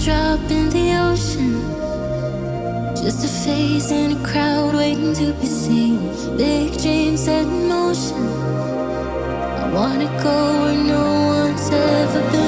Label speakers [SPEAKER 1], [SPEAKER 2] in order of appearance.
[SPEAKER 1] drop in the ocean, just a face in a crowd waiting to be seen. Big dreams set in motion. I wanna go where no one's ever been.